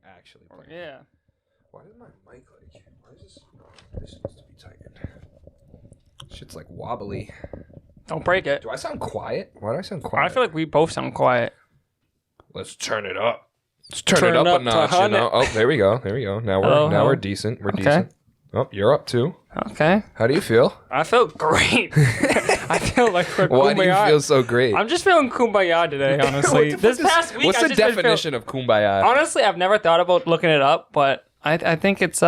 actually playing. Yeah. Why does my mic why is this needs to be tightened? Shit's like wobbly. Don't break it. Do I sound quiet? Why do I sound quiet? I feel like we both sound quiet. Let's turn it up. Let's turn it up a notch, you know? Oh, there we go. Now we're decent. We're decent. Oh, you're up too. Okay. How do you feel? I feel great. I feel like we're kumbaya. Why do you feel so great? I'm just feeling kumbaya today, honestly. This past week, what's the definition of kumbaya? Honestly, I've never thought about looking it up, but I think it's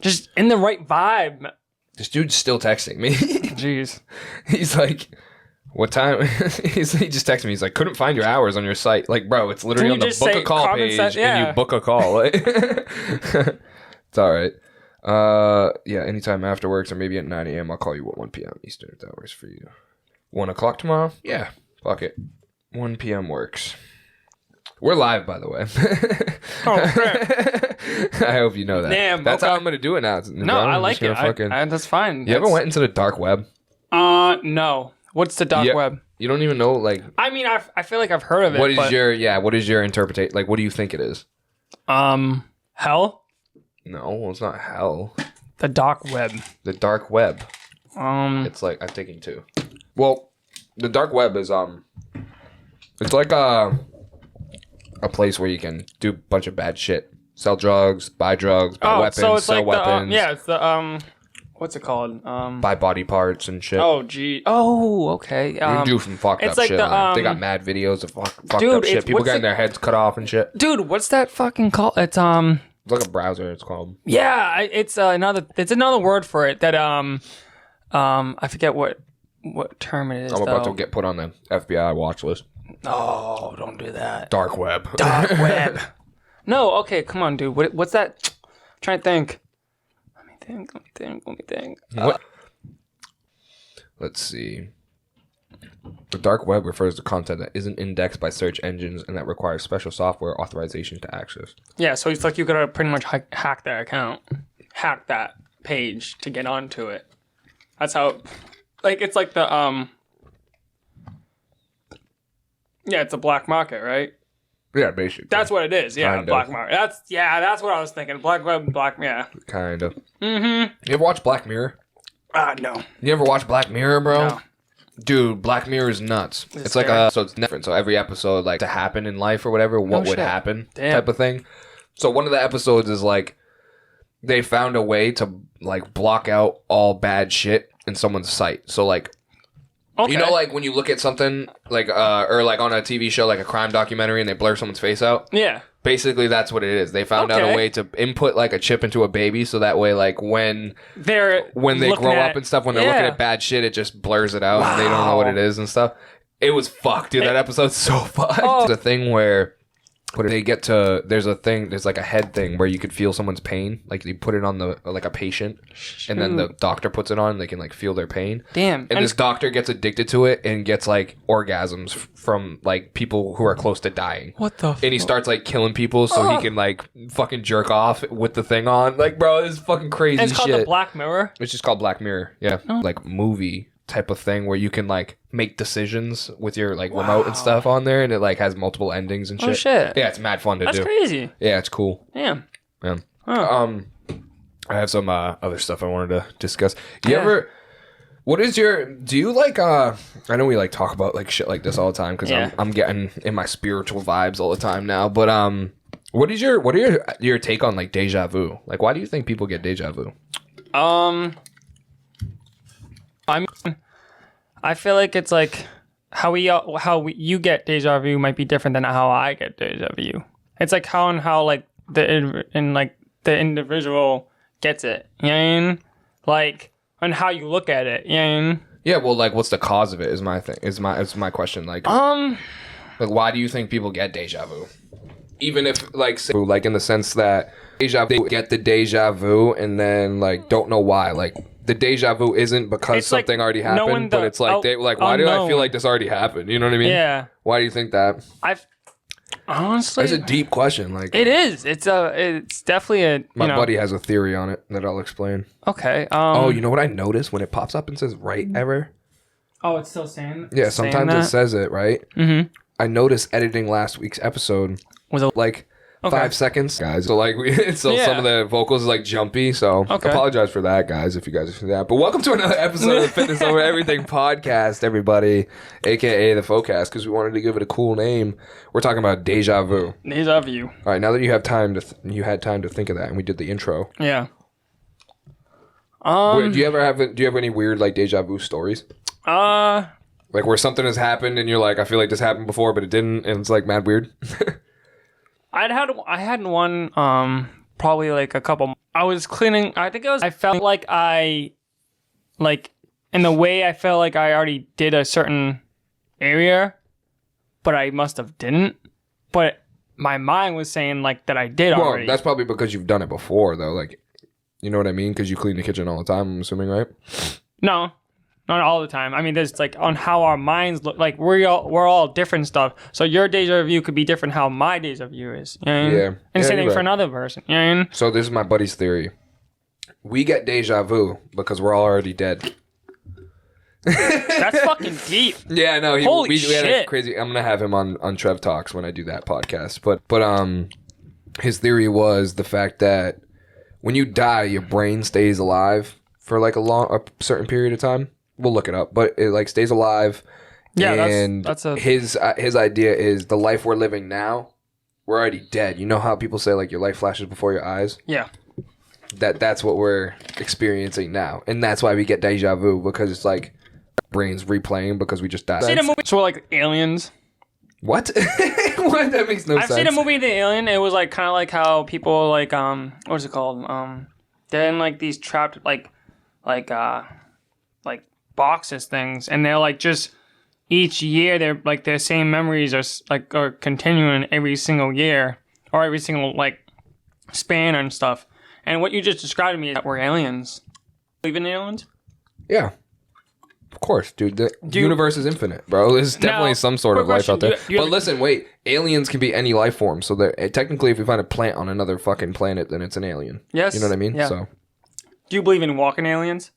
just in the right vibe. This dude's still texting me. Jeez. He's like, what time? He just texted me. He's like, couldn't find your hours on your site. Like, bro, it's literally on the book a call page, and you book a call. Like, it's all right. Yeah, anytime after work, or maybe at 9 a.m. I'll call you at 1 p.m. Eastern if that works for you. 1 o'clock tomorrow? Yeah, fuck it. 1 p.m. works. We're live, by the way. Oh, crap. I hope you know that. Damn, that's how I'm going to do it now. No, I like it. That's fine. You ever went into the dark web? No. What's the dark web? You don't even know, like... I mean, I feel like I've heard of it, what is your interpretation? Like, what do you think it is? Hell? No, it's not hell. The dark web. The dark web. It's like, I'm thinking too. Well, the dark web is, it's like a place where you can do a bunch of bad shit. Sell drugs, buy weapons, so it's sell like weapons. it's the, what's it called? Buy body parts and shit. Oh, gee. Oh, okay. You can do some fucked up like shit. They got mad videos of fucked up shit. People getting their heads cut off and shit. Dude, what's that fucking called? It's, It's like a browser, it's called. Yeah, it's another word for it that, I forget what term it is, I'm about to get put on the FBI watch list. Oh, don't do that. Dark web. Dark web. No, okay, come on, dude. What's that? I'm trying to think. Let me think. What? Let's see. The dark web refers to content that isn't indexed by search engines and that requires special software authorization to access. Yeah, so it's like you gotta pretty much hack that account, hack that page to get onto it. That's how, like, it's like the yeah, it's a black market, right? Yeah, basically. That's what it is. Yeah, kind black of. market. That's what I was thinking. Black web, yeah. Kind of. Mm-hmm. You ever watch Black Mirror? No. You ever watch Black Mirror, bro? No. Dude, Black Mirror is nuts. It's like so it's different. So every episode, like, to happen in life or whatever, what would happen type of thing. So one of the episodes is like, they found a way to, like, block out all bad shit in someone's sight. So, like, you know, like, when you look at something, like, or, like, on a TV show, like a crime documentary, and they blur someone's face out? Yeah. Basically, that's what it is. They found out a way to input, like, a chip into a baby, so that way, like, when they grow up and stuff, when they're looking at bad shit, it just blurs it out, and they don't know what it is and stuff. It was fucked, dude. That episode's so fucked. Oh. There's a thing where... there's like a head thing where you could feel someone's pain. Like, you put it on like a patient, and then the doctor puts it on, and they can, like, feel their pain. Damn. And this doctor gets addicted to it and gets, like, orgasms from, like, people who are close to dying. What the And he starts, like, killing people so he can, like, fucking jerk off with the thing on. Like, bro, this is fucking crazy shit. It's called the Black Mirror? It's just called Black Mirror, yeah. Oh. Like, movie type of thing where you can, like, make decisions with your, like, remote and stuff on there, and it, like, has multiple endings and shit. Oh, shit. Yeah, it's mad fun to do. That's crazy. Yeah, it's cool. Damn. Yeah. Huh. I have some other stuff I wanted to discuss. Do you like, I know we, like, talk about, like, shit like this all the time, because I'm getting in my spiritual vibes all the time now, but, what are your take on, like, deja vu? Like, why do you think people get deja vu? I mean, I feel like it's like how you get deja vu might be different than how I get deja vu. It's like how like the individual gets it. You know what I mean? Like, and how you look at it. You know what I mean? Yeah. Well, like, what's the cause of it? Is my thing. Is my question. Like, why do you think people get deja vu? Even if, like in the sense that deja vu, get the deja vu and then, like, don't know why. Like, the deja vu isn't because it's something like already happened, but it's like, why do I feel like this already happened? You know what I mean? Yeah. Why do you think that? Honestly, it's a deep question. Like, it is. It's definitely a. My buddy has a theory on it that I'll explain. Okay. You know what I noticed when it pops up and says "right error"? Oh, it's still saying. Yeah, sometimes it says it right. Mm-hmm. I noticed editing last week's episode was like 5 seconds, guys. So like, some of the vocals is like jumpy. So apologize for that, guys, if you guys are feeling that. But welcome to another episode of the Fitness Over Everything podcast, everybody, aka the FOEcast, because we wanted to give it a cool name. We're talking about Deja Vu. Deja Vu. All right, now that you have time to, you had time to think of that, and we did the intro. Yeah. Do you have any weird like Deja Vu stories? Like where something has happened and you're like, I feel like this happened before, but it didn't, and it's like mad weird. I had one probably like a couple. I was cleaning. I felt like in the way I felt like I already did a certain area, but I must have didn't. But my mind was saying like that I did already. Well, that's probably because you've done it before, though. Like, you know what I mean? Because you clean the kitchen all the time, I'm assuming, right? No. Not all the time. I mean, there's like on how our minds look. Like we're all different stuff. So your deja vu could be different how my deja vu is. You know what I mean? Yeah. And same thing for another person. You know what I mean? So this is my buddy's theory. We get deja vu because we're all already dead. That's fucking deep. Yeah, no. Holy shit. We had a crazy. I'm gonna have him on TREV Talks when I do that podcast. But his theory was the fact that when you die, your brain stays alive for like a certain period of time. We'll look it up, but it like stays alive. Yeah, and that's his idea is the life we're living now. We're already dead. You know how people say like your life flashes before your eyes? Yeah. That's what we're experiencing now, and that's why we get deja vu, because it's like brains replaying because we just died. I've seen a movie. So like aliens. What? What? That makes no sense. I've seen a movie, The Alien. It was like kind of like how people like what is it called? They're in like these trapped like boxes things, and they're like just each year they're like their same memories are continuing every single year or every single like span and stuff. And what you just described to me is that we're aliens. Believe in aliens? Yeah. Of course, dude. The universe is infinite, bro. There's definitely some sort of life out there. But listen, wait. Aliens can be any life form. So technically, if we find a plant on another fucking planet, then it's an alien. Yes. You know what I mean? Yeah. So. Do you believe in walking aliens?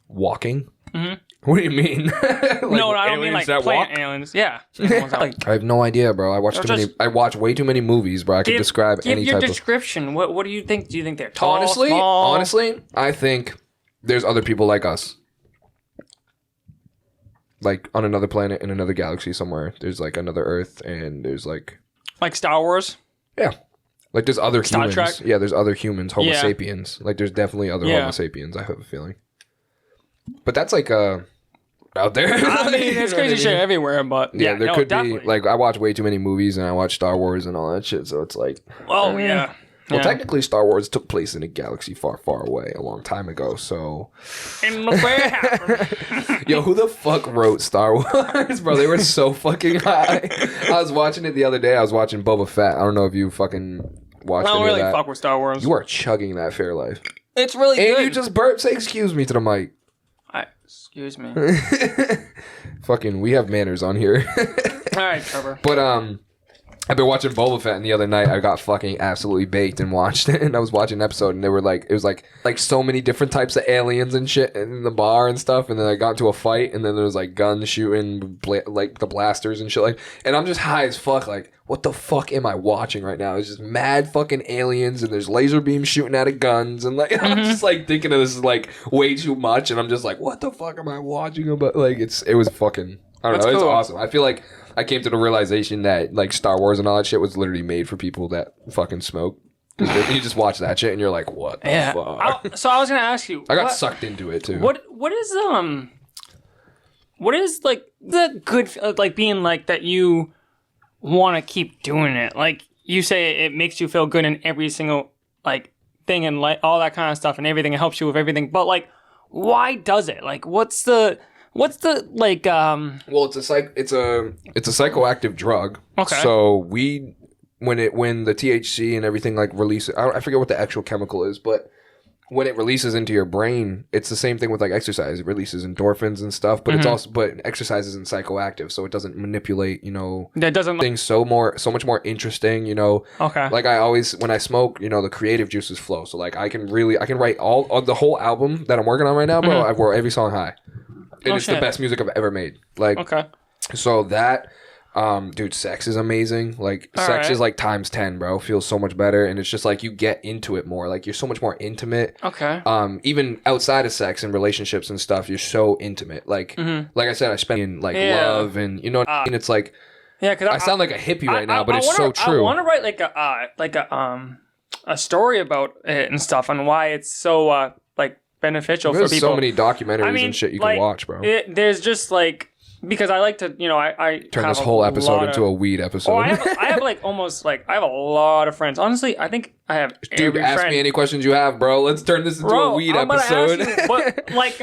Walking? Mm-hmm. What do you mean? Like no, I don't mean like plant walk? Aliens. Yeah. I have no idea, bro. I watch way too many movies, bro. I could describe any type of... Give your description. What do you think? Do you think they're tall, Honestly, I think there's other people like us. Like on another planet in another galaxy somewhere. There's like another Earth, and there's like... Like Star Wars? Yeah. Like there's other humans. Star Trek? Yeah, there's other humans, Homo sapiens. Like there's definitely other Homo sapiens, I have a feeling. But that's like out there. I mean, there's crazy shit everywhere, but there could definitely be. Like I watch way too many movies, and I watch Star Wars and all that shit, so it's like... Oh, yeah. Well, technically, Star Wars took place in a galaxy far, far away a long time ago, so... And look where it happened. Yo, who the fuck wrote Star Wars, bro? They were so fucking high. I was watching it the other day. I was watching Boba Fett. I don't know if you fucking watched it. I don't really fuck with Star Wars. You are chugging that Fairlife. It's really good. And you just burped. Say excuse me to the mic. Excuse me. Fucking, we have manners on here. All right, Trevor. But, I've been watching Boba Fett, and the other night I got fucking absolutely baked and watched it. And I was watching an episode, and they were like, it was like so many different types of aliens and shit in the bar and stuff. And then I got into a fight, and then there was like guns shooting, like the blasters and shit. Like, and I'm just high as fuck. Like, what the fuck am I watching right now? It's just mad fucking aliens, and there's laser beams shooting out of guns, and like I'm just like thinking of this like way too much, and I'm just like, what the fuck am I watching about? Like, it was fucking. I don't know. It's awesome. I feel like I came to the realization that like Star Wars and all that shit was literally made for people that fucking smoke. You just watch that shit and you're like, what the fuck? So I was gonna ask you. I got sucked into it too. What is like the good like being like that you want to keep doing it? Like you say it makes you feel good in every single like thing and like all that kind of stuff and everything. It helps you with everything. But like, why does it? Like, what's the like Well, it's a psychoactive drug. Okay. So when the THC and everything like releases, I forget what the actual chemical is, but when it releases into your brain, it's the same thing with like exercise. It releases endorphins and stuff, but but exercise isn't psychoactive, so it doesn't manipulate, that doesn't things so much more interesting, Okay. Like I always, when I smoke, the creative juices flow. So like I can write all the whole album that I'm working on right now, bro. I wrote every song high. And it's the best music I've ever made. Like, okay. So that, Dude, sex is amazing. Like, All sex right. is like times 10, bro. Feels so much better. And it's just like you get into it more. Like, you're so much more intimate. Okay. Even outside of sex and relationships and stuff, you're so intimate. Like, like I said, I spend in like love and you know what I mean? It's like, yeah, because I sound like a hippie right now, but it's so true. I want to write like a story about it and stuff and why it's so like beneficial for people. There's so many documentaries and shit you can watch, bro. There's just like. Because I like to, I turn this whole episode into a weed episode. Oh, I have like almost like I have a lot of friends. Honestly, I think I have. Dude, ask me any questions you have, bro. Let's turn this into a weed episode. Ask you, but like,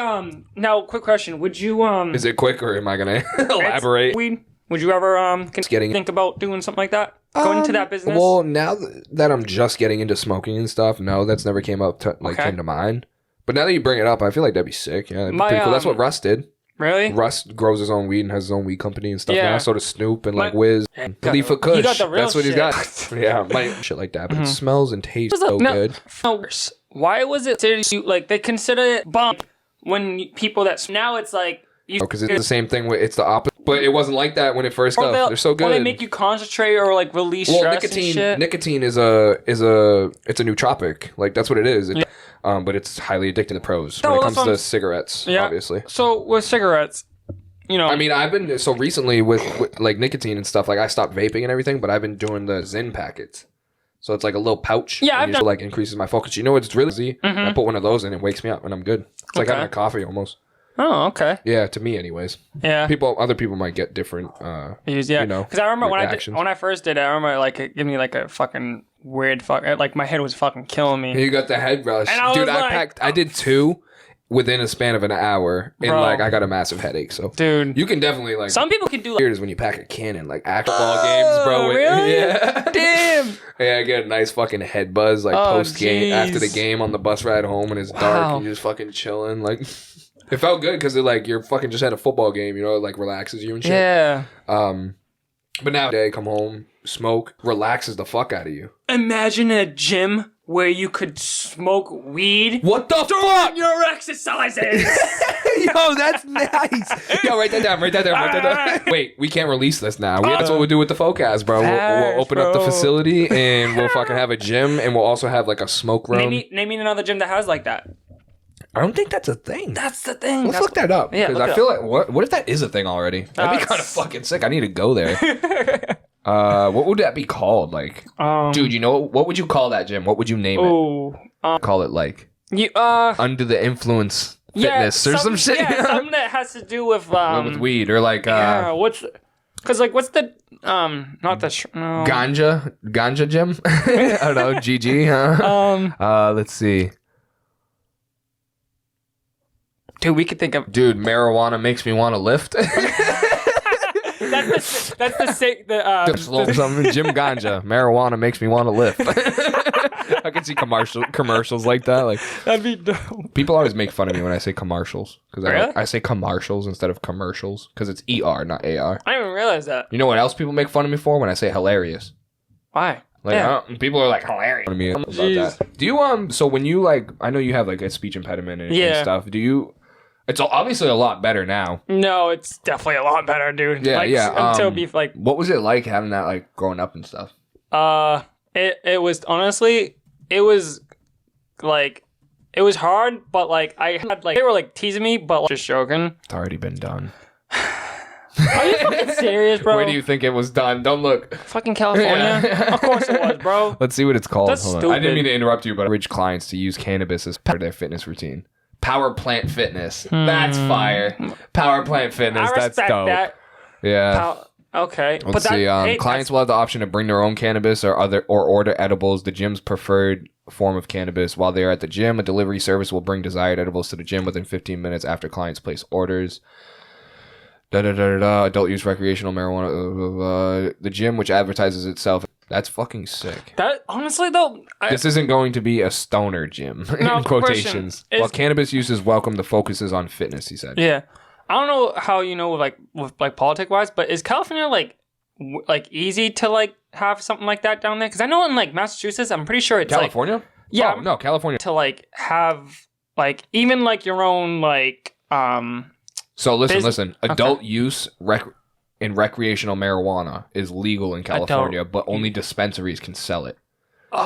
now, quick question: would you Is it quick or am I gonna elaborate? Weed? Would you ever think about doing something like that? Going into that business? Well, now that I'm just getting into smoking and stuff, no, that's never came to mind. But now that you bring it up, I feel like that'd be sick. Yeah, that'd be pretty cool. That's what Russ did. Really? Russ grows his own weed and has his own weed company and stuff now. So does Snoop and like Wiz. Khalifa Kush. He got the real That's what shit. He's got. Yeah, shit like that. But it smells and tastes so good. Why was it like they consider it bomb when people that now it's like because it's the same thing. It's the opposite. But it wasn't like that when it first got. They're so good. Or they make you concentrate or like release stress and shit. Nicotine is a nootropic. Like that's what it is. But it's highly addicting to pros when it comes to cigarettes, obviously. So with cigarettes, I mean, I've been so recently with like nicotine and stuff. Like I stopped vaping and everything, but I've been doing the Zyn packets. So it's like a little pouch. Yeah, I've done. Like increases my focus. You know it's really easy. I put one of those in, it wakes me up, and I'm good. It's like having a coffee almost. Oh, okay. Yeah, to me, anyways. Yeah. Other people might get different. Because I remember when I first did it, I remember like it gave me like a fucking weird like my head was fucking killing me. You got the head rush, dude. I did 2 within a span of an hour, and like I got a massive headache. So, dude, you can definitely like. Some people can do. Weird is when you pack a cannon, like football games, bro. Really? Yeah. Damn. Yeah, I get a nice fucking head buzz like post game after the game on the bus ride home, and it's dark and you're just fucking chilling like. It felt good because you're fucking just had a football game, it like relaxes you and shit. Yeah. But now come home, smoke, relaxes the fuck out of you. Imagine a gym where you could smoke weed. What the fuck? Your exercises. Yo, that's nice. Yo, write that down. Wait, we can't release this now. That's what we'll do with the FOEcast, bro. We'll open up the facility and we'll fucking have a gym and we'll also have like a smoke room. Name me another gym that has like that. I don't think that's a thing. That's the thing. Let's look that up. Because I feel like, what if that is a thing already? That'd be kind of fucking sick. I need to go there. What would that be called? Like, dude, what would you call that gym? What would you name it? Call it like, Under the Influence Fitness or some shit. Yeah, something that has to do with weed or like, what's the, not the, no. Ganja gym? I don't know, GG, huh? Let's see. Dude, we could think of... Dude, marijuana makes me want to lift. That's something. Jim Ganja. Marijuana makes me want to lift. I can see commercials like that. Like that'd be dope. People always make fun of me when I say commercials because really? I say commercials instead of commercials because it's ER, not AR. I didn't even realize that. You know what else people make fun of me for when I say hilarious? Why? Like people are like hilarious. I mean, about that. Do you so when you like? I know you have like a speech impediment and stuff. Do you? It's obviously a lot better now. No, it's definitely a lot better, dude. Yeah. Until beef, like, what was it like having that, like, growing up and stuff? It was honestly, it was like, it was hard, but like, I had like, they were like teasing me, but like, just joking. It's already been done. Are you fucking serious, bro? Where do you think it was done? Don't look. Fucking California. Of course it was, bro. Let's see what it's called. That's stupid. I didn't mean to interrupt you, but I encourage clients to use cannabis as part of their fitness routine. Power Plant Fitness. That's fire. Power Plant Fitness. That's dope. That. Yeah. Okay. Let's see. Clients will have the option to bring their own cannabis or order edibles. The gym's preferred form of cannabis. While they are at the gym, a delivery service will bring desired edibles to the gym within 15 minutes after clients place orders. Adult use recreational marijuana. The gym, which advertises itself. That's fucking sick. That honestly though, this isn't going to be a stoner gym in quotations. While cannabis use is welcome, the focus is on fitness. He said. Yeah, I don't know how with politic wise, but is California like easy to like have something like that down there? Because I know in like Massachusetts, I'm pretty sure it's California. Yeah, no, California to like have like even like your own like So listen. Adult use and recreational marijuana is legal in California, but only dispensaries can sell it.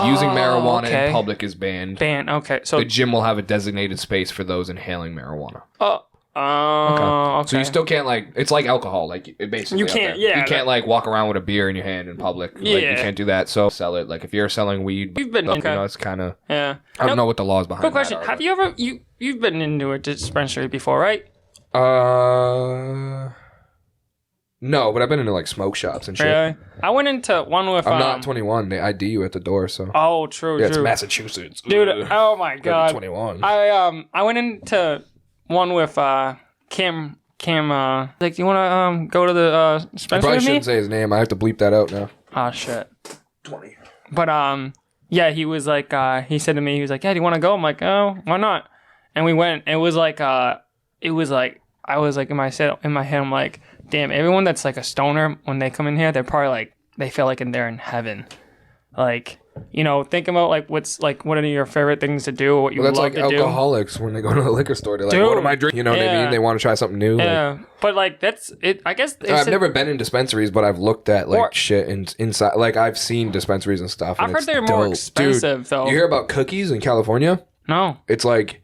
Using marijuana in public is banned. Okay. So the gym will have a designated space for those inhaling marijuana. Okay. So you still can't it's like alcohol, like it basically you can't. Yeah, you can't walk around with a beer in your hand in public. Yeah, you can't do that. So sell it. Like if you're selling weed, you've been it's kind of I don't know what the laws behind. Quick question: that are, have you ever you've been into a dispensary before, right? No, but I've been into like smoke shops and shit. Really? I went into one with. I'm not 21. They ID you at the door, so. Oh, true. It's Massachusetts, dude. Oh my god. 21. I went into one with Kim. Like, you want to go to the dispensary I probably with me? shouldn't say his name. I have to bleep that out now. Oh shit. 20. But yeah, he was like, he said to me, he was like, yeah, do you want to go? I'm like, oh, why not? And we went. It was like, I was like in my head, I'm like, damn, everyone that's like a stoner, when they come in here, they're probably like, they feel like they're in heaven. Like, you know, think about like what are your favorite things to do, what you love to do. That's like alcoholics when they go to the liquor store. They're like, what am I drinking? You know what I mean? They want to try something new. Yeah, but like that's it. I guess I've never been in dispensaries, but I've looked at like shit inside. Like I've seen dispensaries and stuff. And I've heard they're more expensive though. You hear about cookies in California? No. It's like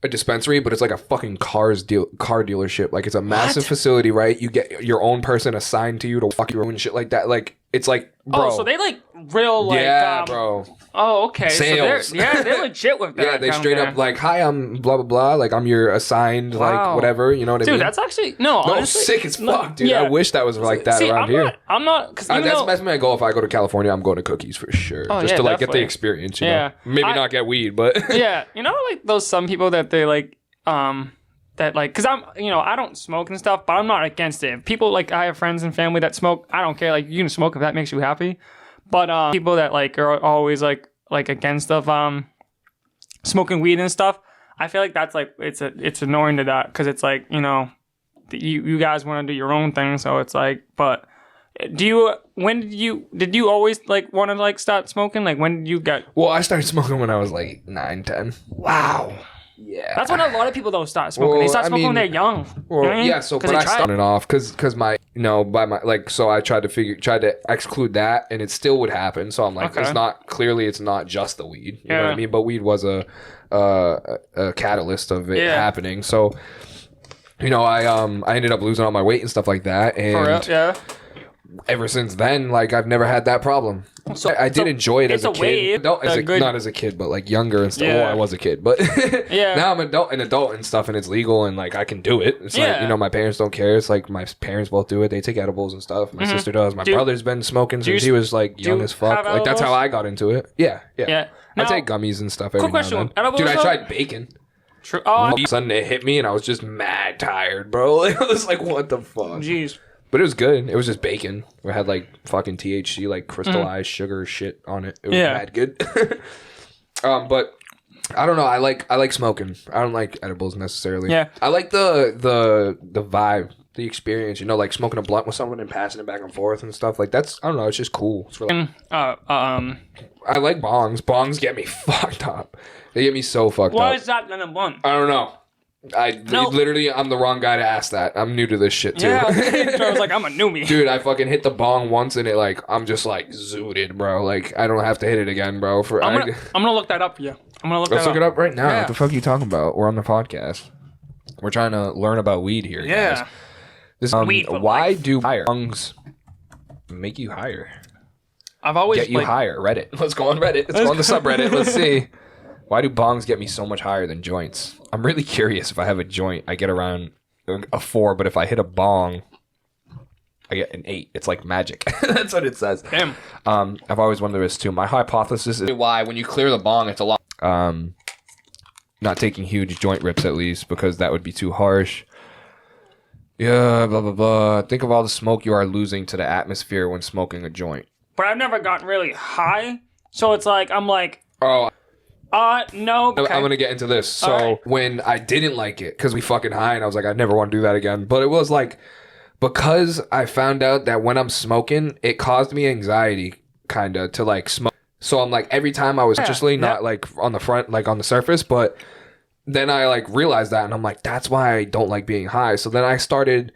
a dispensary, but it's like a fucking car dealership. Like it's a massive facility, right? You get your own person assigned to you to walk you around and shit like that. Like it's like, bro. Oh, so they like real like bro. Oh, okay. Sales. So they're legit with that. Yeah, they straight up like, hi, I'm blah blah blah. Like I'm your assigned like whatever. You know what I mean? Dude, that's actually honestly, sick as fuck, dude. Yeah. I wish that was like that around here. I'm not because that's my goal. If I go to California, I'm going to cookies for sure, just to like get the experience. You know? Maybe not get weed, but yeah, you know, like those some people that they like that like, because I don't smoke and stuff, but I'm not against it. If people like, I have friends and family that smoke, I don't care. Like you can smoke if that makes you happy, but people that like are always like against of smoking weed and stuff, I feel like that's like it's annoying to that, because it's like, you know, you guys want to do your own thing, so it's like, but did you always like want to like start smoking? Like when did you get? Well, I started smoking when I was like 9, 10. Wow. Yeah, that's when a lot of people don't start smoking. They start smoking when they're young. Well, you know? Yeah. So, but I started off because my so I tried to exclude that, and it still would happen. So I'm like, it's not just the weed. You know what I mean? But weed was a catalyst of it happening. So, you know, I ended up losing all my weight and stuff like that, and for real? Yeah. Ever since then, like I've never had that problem. So I did enjoy it as a kid. Not as a kid, but like younger and stuff. Yeah. Well, I was a kid, but now I'm an adult and stuff, and it's legal, and like I can do it. It's like, you know, my parents don't care. It's like my parents both do it. They take edibles and stuff. My sister does. My brother's been smoking since he was like young as fuck. Like that's how I got into it. Yeah. Now, I take gummies and stuff every now and then. Dude, I tried bacon. True. All of a sudden it hit me, and I was just mad tired, bro. I was like, what the fuck? Jeez. But it was good. It was just bacon. It had like fucking THC, like crystallized sugar shit on it. It was mad good. But I don't know. I like smoking. I don't like edibles necessarily. Yeah. I like the vibe, the experience. You know, like smoking a blunt with someone and passing it back and forth and stuff. Like that's, I don't know. It's just cool. It's really, I like bongs. Bongs get me fucked up. They get me so fucked up. Why is that than a blunt? I don't know. Literally, I'm the wrong guy to ask that. I'm new to this shit too. Yeah, I was like, I'm a newbie. Dude, I fucking hit the bong once and it like, I'm just like zooted, bro. Like, I don't have to hit it again, bro. I'm gonna look that up for you. Let's look it up right now. Yeah. What the fuck are you talking about? We're on the podcast. We're trying to learn about weed here, guys. This weed. Why do bongs make you higher? I've always get you higher. Reddit. Let's go on Reddit. Let's go on the subreddit. Let's see. Why do bongs get me so much higher than joints? I'm really curious. If I have a joint, I get around a 4, but if I hit a bong, I get an 8. It's like magic. That's what it says. Damn. I've always wondered this too. My hypothesis is why when you clear the bong, it's a lot. Not taking huge joint rips at least, because that would be too harsh. Yeah, blah, blah, blah. Think of all the smoke you are losing to the atmosphere when smoking a joint. But I've never gotten really high. So it's like, I'm like... Oh, no. Okay. I'm going to get into this. So when I didn't like it, because we fucking high, and I was like, I never want to do that again. But it was like, because I found out that when I'm smoking, it caused me anxiety, kind of, to like smoke. So I'm like, every time I was consciously not like on the front, like on the surface, but... Then I like realized that, and I'm like, that's why I don't like being high. So then I started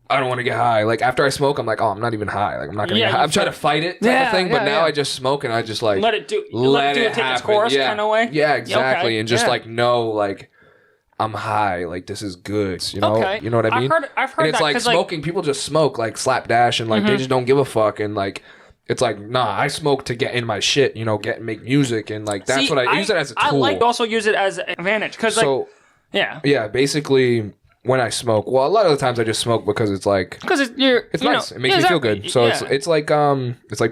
I don't want to get high. Like after I smoke, I'm like, oh, I'm not even high. Like I'm not gonna get high. I'm trying to fight it type of thing. But now I just smoke and I just like let it take its course kind of way. Yeah, exactly. And just like know like I'm high. Like this is good. You know, you know what I mean? I've heard and it's that, like smoking. Like, people just smoke like slapdash and like they just don't give a fuck and like. It's like, nah, I smoke to get in my shit, you know, make music, and like that's what I use it as a tool. I like to also use it as an advantage because, like, yeah, basically when I smoke, well, a lot of the times I just smoke because it's like it's nice, it makes me feel good. So it's like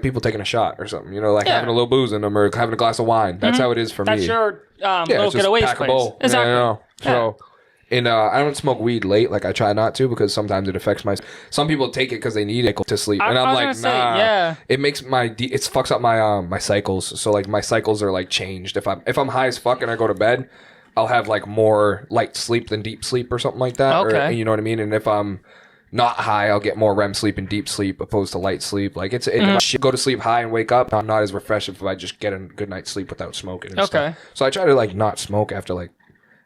people taking a shot or something, you know, like having a little booze in them or having a glass of wine. That's how it is for me. That's your little getaway place. Exactly. So. And I don't smoke weed late. Like I try not to because sometimes it affects my. Some people take it because they need it to sleep, and I'm like, nah. It makes it fucks up my my cycles. So like my cycles are like changed. If I'm high as fuck and I go to bed, I'll have like more light sleep than deep sleep or something like that. Okay. Or, you know what I mean? And if I'm not high, I'll get more REM sleep and deep sleep opposed to light sleep. Like if I go to sleep high and wake up, I'm not as refreshed if I just get a good night's sleep without smoking. And stuff. So I try to like not smoke after like.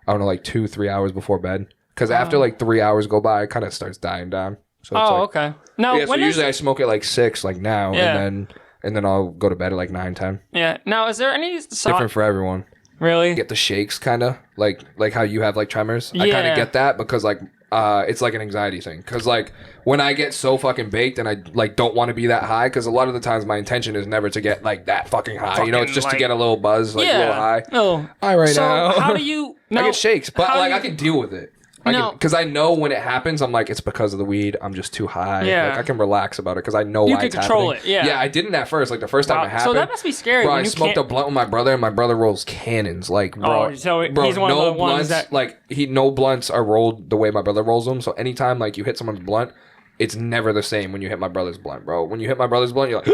I don't know, like 2-3 hours before bed. Because after like 3 hours go by, it kind of starts dying down. So it's okay. Now, so usually I smoke at like 6, like now, and then I'll go to bed at like 9-10. Yeah. Now, is there any different for everyone? Really? Get the shakes, kind of like how you have like tremors. I kind of get that because like it's like an anxiety thing. Because like when I get so fucking baked and I like don't want to be that high, because a lot of the times my intention is never to get like that fucking high. You know, it's just to get a little buzz, like a little high. Oh, high right now. So how do you? I get shakes, but like I can deal with it. Because I know when it happens, I'm like, it's because of the weed. I'm just too high. Yeah. Like, I can relax about it because I know why it's happening. You can control it, yeah. I didn't at first. Like, the first time it happened. So that must be scary. Bro, I smoked a blunt with my brother, and my brother rolls cannons. Like, bro. Oh, so he's one of the ones that... Like, no blunts are rolled the way my brother rolls them. So anytime, like, you hit someone's blunt, it's never the same when you hit my brother's blunt, bro. When you hit my brother's blunt, you're like...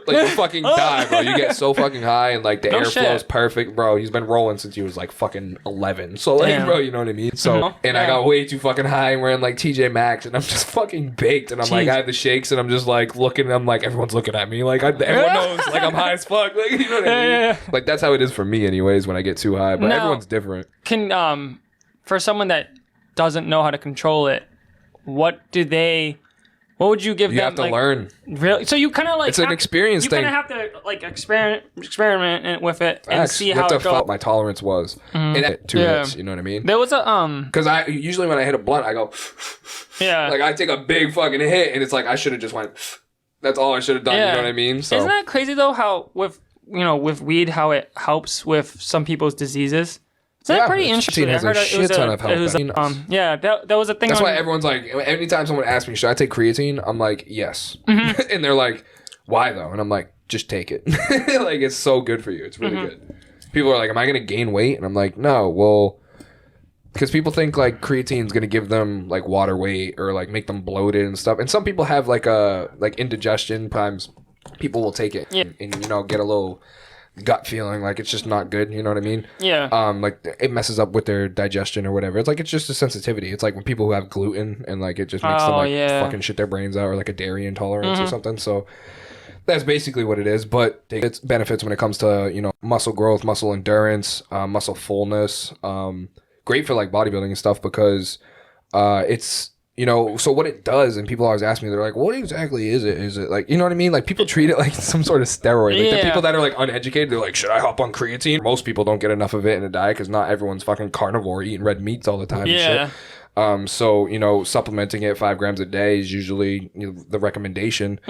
Like, you fucking die, bro. You get so fucking high, and, like, the airflow is perfect, bro. He's been rolling since he was, like, fucking 11. So, like, bro, you know what I mean? So, and I got way too fucking high, and wearing, like, TJ Maxx, and I'm just fucking baked, and I'm, like, I have the shakes, and I'm just, like, looking, and I'm, like, everyone's looking at me. Like, everyone knows, like, I'm high as fuck. Like, you know what I mean? Like, that's how it is for me, anyways, when I get too high. But everyone's different. For someone that doesn't know how to control it, what would you give them? You have to learn. Really? So you kind of like... It's an experience thing. You kind of have to like experiment with it and see how it goes. What my tolerance was. And 2 hits, you know what I mean? There was a... Because I usually when I hit a blunt, I go... Yeah. Like I take a big fucking hit and it's like I should have just went... That's all I should have done, you know what I mean? So. Isn't that crazy though how with weed, how it helps with some people's diseases? Is that pretty interesting? I heard it was that was a thing. That's why everyone's like, anytime someone asks me, should I take creatine? I'm like, yes. And they're like, why though? And I'm like, just take it. Like, it's so good for you. It's really good. People are like, am I going to gain weight? And I'm like, no. Well, because people think like creatine's going to give them like water weight or like make them bloated and stuff. And some people have like indigestion. Times people will take it and get a little gut feeling like it's just not good, you know what I mean? Like it messes up with their digestion or whatever. It's like it's just a sensitivity. It's like when people who have gluten and like it just makes them like fucking shit their brains out, or like a dairy intolerance or something. So that's basically what it is. But it's benefits when it comes to muscle growth, muscle endurance, muscle fullness. Great for like bodybuilding and stuff because it's so what it does, and people always ask me, they're like, what exactly is it? Is it like, you know what I mean? Like people treat it like some sort of steroid. Like the people that are like uneducated, they're like, should I hop on creatine? Most people don't get enough of it in a diet because not everyone's fucking carnivore eating red meats all the time and shit. So, supplementing it 5 grams a day is usually the recommendation.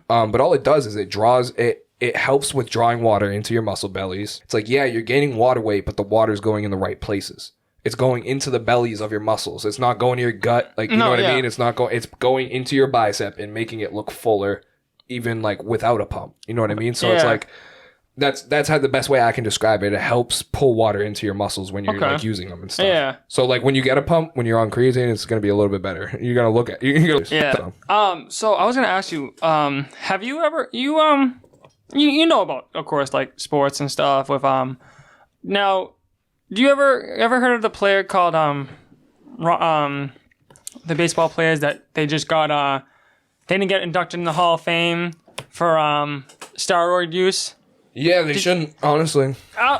But all it does is it helps with drawing water into your muscle bellies. It's like, you're gaining water weight, but the water's going in the right places. It's going into the bellies of your muscles. It's not going to your gut. Like, you know what I mean? It's going into your bicep and making it look fuller, even like without a pump. You know what I mean? So it's like, that's how the best way I can describe it. It helps pull water into your muscles when you're like using them and stuff. Yeah. So like when you get a pump, when you're on creatine, it's going to be a little bit better. You're going to look at So I was going to ask you, have you ever, you know about, of course, like sports and stuff with, now, do you ever heard of the player called the baseball players that they just got they didn't get inducted in the Hall of Fame for steroid use? Yeah, they shouldn't, honestly.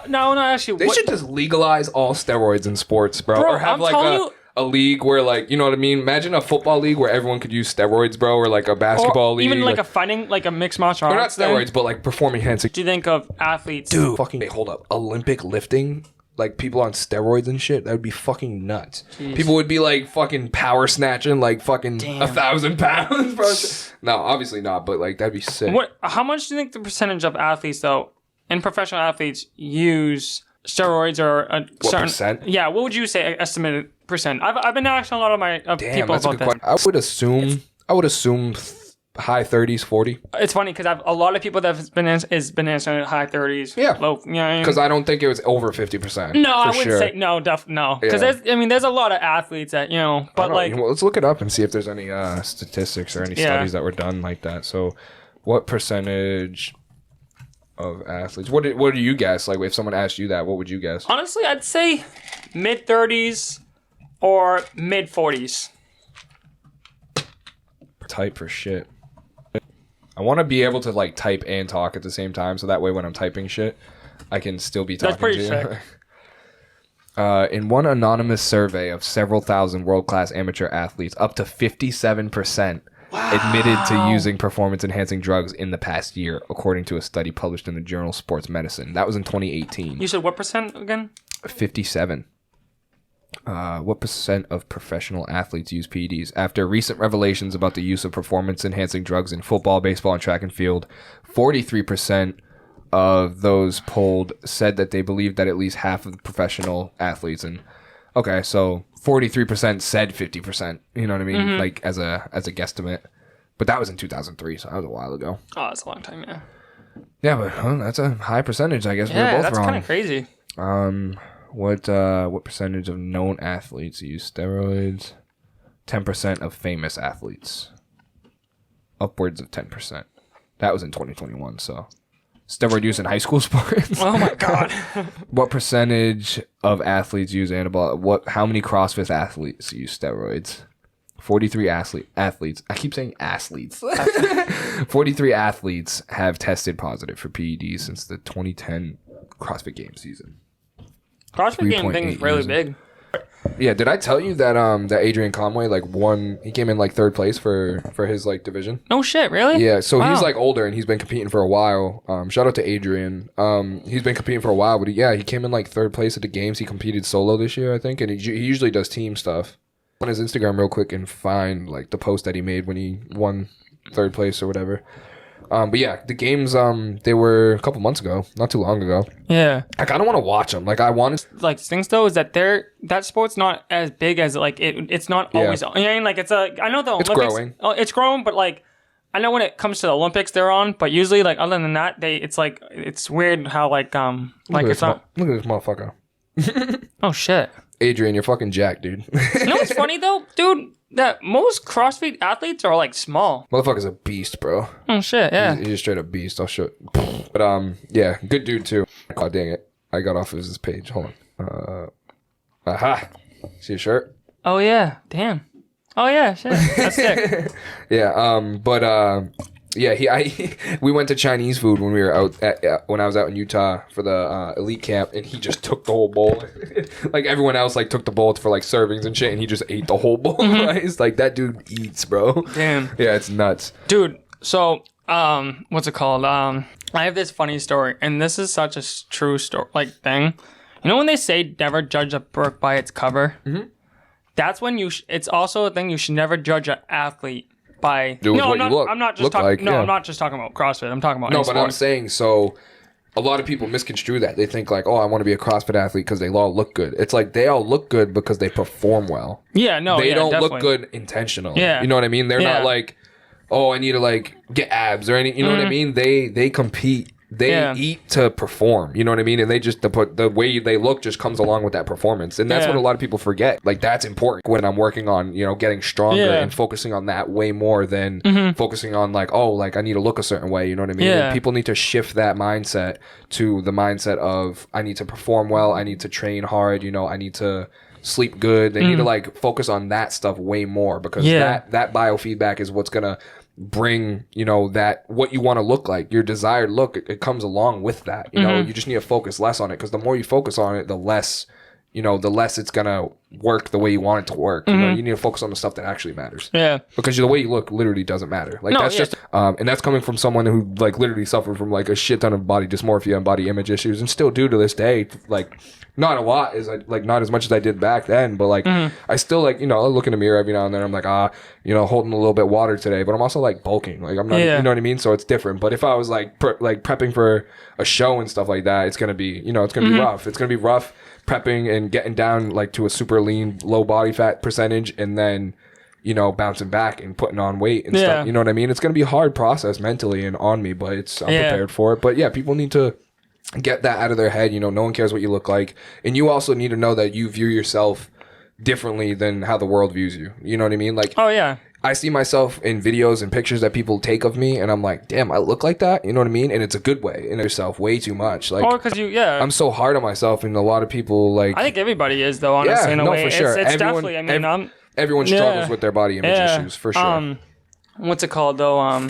No, actually. They should just legalize all steroids in sports, bro. Or have like a league where like, you know what I mean? Imagine a football league where everyone could use steroids, bro, or like a basketball league. Even like a fighting, like a mixed martial arts. Or not steroids, but like performing enhancing. What do you think of athletes? Dude, fucking hold up. Olympic lifting? Like people on steroids and shit, that would be fucking nuts. Jeez. People would be like fucking power snatching like fucking 1,000 pounds, bro. No, obviously not, but like that'd be sick. How much do you think the percentage of athletes though, and professional athletes use steroids or a certain percent? Yeah, what would you say estimated percent? I've been asking a lot of my people about this. I would assume high 30s, 40. It's funny because I've a lot of people that have been answering high 30s. Yeah, low. Yeah, because I don't think it was over 50%. No, I wouldn't say no. No, because there's a lot of athletes that but like well, let's look it up and see if there's any statistics or any studies that were done like that. So, what percentage of athletes? What do you guess? Like, if someone asked you that, what would you guess? Honestly, I'd say mid 30s or mid 40s. Type for shit. I want to be able to like type and talk at the same time, so that way when I'm typing shit, I can still be talking. That's pretty to you. In one anonymous survey of several thousand world-class amateur athletes, up to 57% admitted to using performance-enhancing drugs in the past year, according to a study published in the journal Sports Medicine. That was in 2018. You said what percent again? 57. What percent of professional athletes use PEDs? After recent revelations about the use of performance-enhancing drugs in football, baseball, and track and field, 43% of those polled said that they believed that at least half of the professional athletes, and okay, so 43% said 50%. You know what I mean? Mm-hmm. Like as a guesstimate. But that was in 2003, so that was a while ago. Oh, that's a long time, yeah. Yeah, but that's a high percentage. I guess we were both wrong. Yeah, that's kind of crazy. What percentage of known athletes use steroids? 10% of famous athletes. Upwards of 10%. That was in 2021, so. Steroid use in high school sports? Oh my god. What percentage of athletes use anabolic? How many CrossFit athletes use steroids? 43 athletes. I keep saying athletes. 43 athletes have tested positive for PEDs since the 2010 CrossFit Games season. CrossFit Game thing is really big. Yeah, did I tell you that that Adrian Conway won? He came in third place for his division. No shit, really? Yeah, so he's older and he's been competing for a while. Shout out to Adrian. He's been competing for a while, but he came in third place at the games. He competed solo this year, I think, and he usually does team stuff. On his Instagram real quick and find the post that he made when he won third place or whatever. But yeah, the games they were a couple months ago, not too long ago. Yeah, I kind of want to watch them. I want to. Things though is that that sport's not as big as it's not always. I mean, it's I know the Olympics. It's growing. Oh, it's growing, but I know when it comes to the Olympics they're on, but usually other than that it's weird how it's not. Look at this motherfucker. Oh shit. Adrian, you're fucking jacked, dude. You know what's funny though, dude? That most CrossFit athletes are small. Motherfucker's a beast, bro. Oh shit, yeah. He's a straight up beast. I'll show it. But yeah, good dude too. Oh dang it, I got off of his page. Hold on. Aha. See your shirt? Oh yeah, damn. Oh yeah, shit. That's sick. Yeah. We went to Chinese food when we were out when I was out in Utah for the elite camp, and he just took the whole bowl. Everyone else took the bowl for servings and shit, and he just ate the whole bowl. Mm-hmm. Right? That dude eats, bro. Damn. Yeah, it's nuts, dude. So what's it called? I have this funny story, and this is such a true story thing. You know when they say never judge a book by its cover? Mm-hmm. That's when it's also a thing you should never judge an athlete by. I'm not just talking about CrossFit. I'm talking about any sport. I'm saying so. A lot of people misconstrue that. They think I want to be a CrossFit athlete because they all look good. It's they all look good because they perform well. Yeah, no, they don't definitely look good intentionally. Yeah, you know what I mean. They're not I need to get abs or anything. You know what I mean? They compete. They eat to perform, you know what I mean? And they just, the way they look just comes along with that performance. And that's what a lot of people forget. That's important when I'm working on, getting stronger and focusing on that way more than focusing on I need to look a certain way, you know what I mean? Yeah. And people need to shift that mindset to the mindset of, I need to perform well, I need to train hard, I need to sleep good. They need to focus on that stuff way more because that biofeedback is what's going to bring that what you want to look like, your desired look, it comes along with that. You just need to focus less on it because the more you focus on it, the less it's gonna work the way you want it to work. You know, you need to focus on the stuff that actually matters. Yeah. Because the way you look literally doesn't matter. Like that's just and that's coming from someone who like literally suffered from like a shit ton of body dysmorphia and body image issues, and still do to this day. Like not a lot is like not as much as I did back then, but like I still like, you know, I look in the mirror every now and then. I'm like, you know, holding a little bit of water today, but I'm also like bulking. Like I'm not, you know what I mean? So it's different. But if I was like prepping for a show and stuff like that, it's gonna be, you know, it's gonna be rough. It's gonna be rough prepping and getting down like to a super lean, low body fat percentage, and then, you know, bouncing back and putting on weight and stuff. You know what I mean? It's gonna be a hard process mentally and on me, but I'm prepared for it. But yeah, people need to get that out of their head. You know, no one cares what you look like, and you also need to know that you view yourself differently than how the world views you. You know what I mean? Like, I see myself in videos and pictures that people take of me, and I'm like, damn, I look like that. You know what I mean? And it's a good way. In yourself way too much. Like, because I'm so hard on myself, and a lot of people like. I think everybody is though. Honestly, in a way, for sure. It's definitely. I mean, everyone struggles with their body image issues for sure. What's it called though?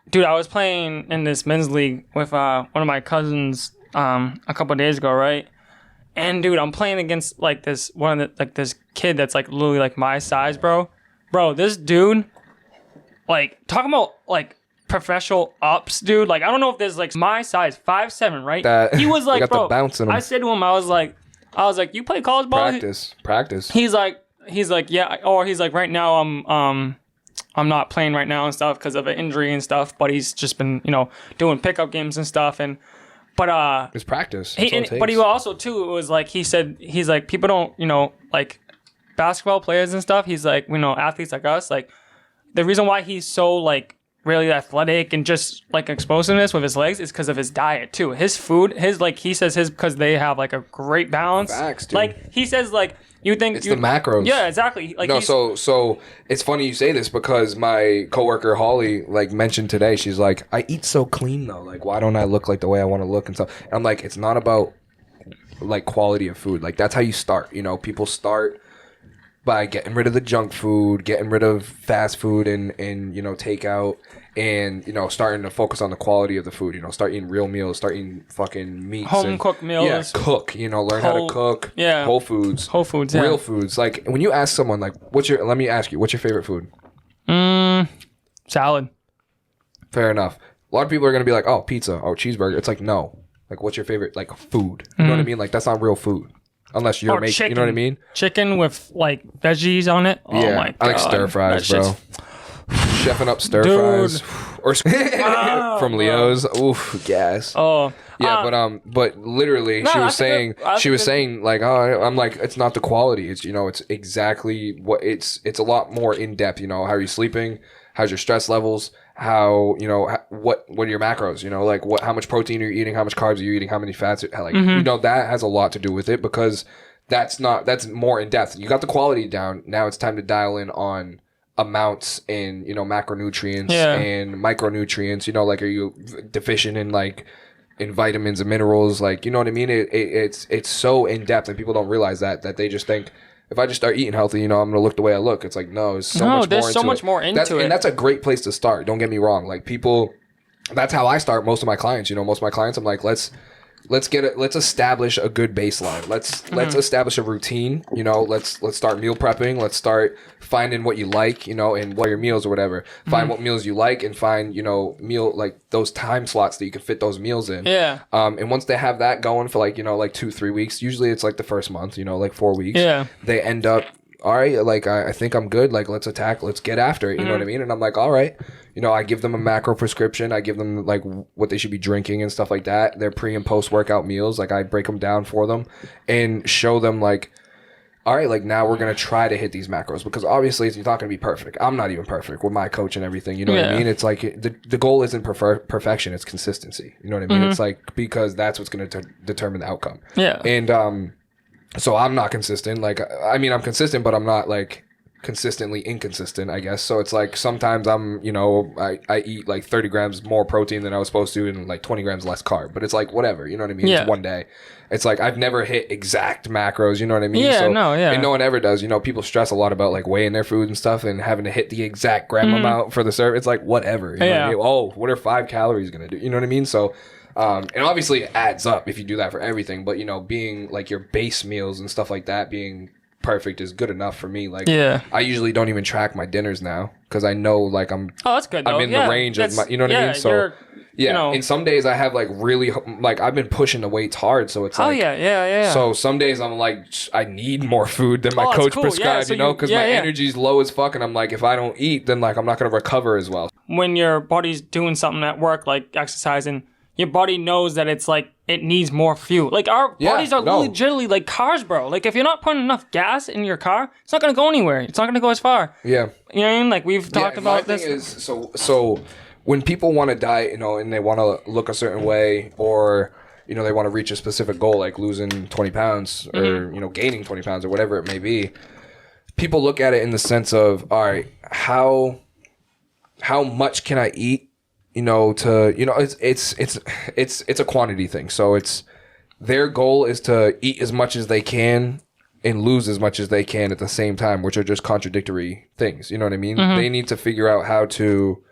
Dude, I was playing in this men's league with one of my cousins a couple of days ago, right? And dude, I'm playing against like this this kid that's like literally like my size, bro. Bro, this dude, like talking about like professional ups, dude. Like I don't know if there's like my size, 5'7", right? He was like, bro. I said to him, I was like, you play college ball? Practice. He's like, yeah. Or he's like, right now I'm not playing right now and stuff because of an injury and stuff. But he's just been, you know, doing pickup games and stuff. But it's practice. But he also too, it was like he's like people don't, you know, like basketball players and stuff. He's like, you know, athletes like us, like the reason why he's so like really athletic and just like explosiveness with his legs is because of his diet too. His food, he says because they have like a great balance. Facts, dude. Like he says like. You think it's the macros? Yeah, exactly. Like no, so it's funny you say this because my coworker Holly like mentioned today. She's like, I eat so clean though. Like, why don't I look like the way I want to look and stuff? And I'm like, it's not about like quality of food. Like that's how you start. You know, people start by getting rid of the junk food, getting rid of fast food and you know takeout, and you know starting to focus on the quality of the food. You know, start eating real meals, start eating fucking meats, home cooked meals. Yeah, cook. You know, learn how to cook. Yeah, whole foods, real foods. Like when you ask someone like, let me ask you, what's your favorite food? Salad. Fair enough. A lot of people are gonna be like, oh, pizza, oh, cheeseburger. It's like no. Like, what's your favorite like food? You know what I mean? Like that's not real food. Unless you're making, you know what I mean? Chicken with like veggies on it. Oh my god! I like stir fries, bro. Chefing up stir fries, or from Leo's. Oof, gas. Oh yeah, but literally, she was saying like, oh, I'm like, it's not the quality. It's you know, it's exactly what it's a lot more in depth. You know, how are you sleeping? How's your stress levels? How, you know, what are your macros? You know, like how much protein are you eating? How much carbs are you eating? How many fats? Like, you know, that has a lot to do with it because that's more in depth. You got the quality down. Now it's time to dial in on amounts and, you know, macronutrients and micronutrients. You know, like, are you deficient in like in vitamins and minerals? Like, you know what I mean? It's so in depth and people don't realize that they just think, if I just start eating healthy, you know, I'm going to look the way I look. It's like, no, there's so much more into it. And that's a great place to start. Don't get me wrong. Like people, that's how I start most of my clients. You know, most of my clients, I'm like, let's establish a good baseline. Let's establish a routine. You know, let's start meal prepping. Let's start finding what you like, you know, and what your meals or whatever. Find what meals you like and find, you know, meal, like those time slots that you can fit those meals in. Yeah. And once they have that going for like, you know, like 2-3 weeks, usually it's like the first month, you know, like 4 weeks. Yeah. They end up, all right, like I think I'm good. Like let's get after it. You know what I mean? And I'm like, all right. You know, I give them a macro prescription. I give them like what they should be drinking and stuff like that. Their pre and post workout meals. Like I break them down for them and show them like, all right, like now we're going to try to hit these macros because obviously it's not going to be perfect. I'm not even perfect with my coach and everything. You know what I mean? It's like the goal isn't perfection. It's consistency. You know what I mean? It's like, because that's what's going to determine the outcome. Yeah. And, so I'm not consistent. Like, I mean, I'm consistent, but I'm not like consistently inconsistent, I guess. So it's like sometimes I'm, you know, I eat like 30 grams more protein than I was supposed to and like 20 grams less carb. But it's like whatever, you know what I mean? Yeah. It's one day. It's like I've never hit exact macros, you know what I mean? Yeah, and no one ever does. You know, people stress a lot about like weighing their food and stuff and having to hit the exact gram amount for the serve. It's like whatever. You know what I mean? Oh, what are 5 calories gonna do? You know what I mean? So And obviously it adds up if you do that for everything, but you know, being like your base meals and stuff like that being perfect is good enough for me. Like, I usually don't even track my dinners now because I know like that's good though. I'm in the range of my, you know what I mean? So yeah, you know, and some days I have like really like I've been pushing the weights hard, so it's like So some days I'm like I need more food than my coach prescribed, so you know, because my energy's low as fuck, and I'm like if I don't eat, then like I'm not gonna recover as well. When your body's doing something at work like exercising, your body knows that it's like it needs more fuel. Like our bodies are legitimately like cars, bro. Like if you're not putting enough gas in your car, it's not gonna go anywhere. It's not gonna go as far. Yeah, you know what I mean? Like we've talked about this. Thing is, so when people want to diet, you know, and they want to look a certain way, or you know, they want to reach a specific goal, like losing 20 pounds or you know, gaining 20 pounds or whatever it may be, people look at it in the sense of, all right, how much can I eat? You know, to you know, it's a quantity thing. So it's their goal is to eat as much as they can and lose as much as they can at the same time, which are just contradictory things. You know what I mean? They need to figure out how to,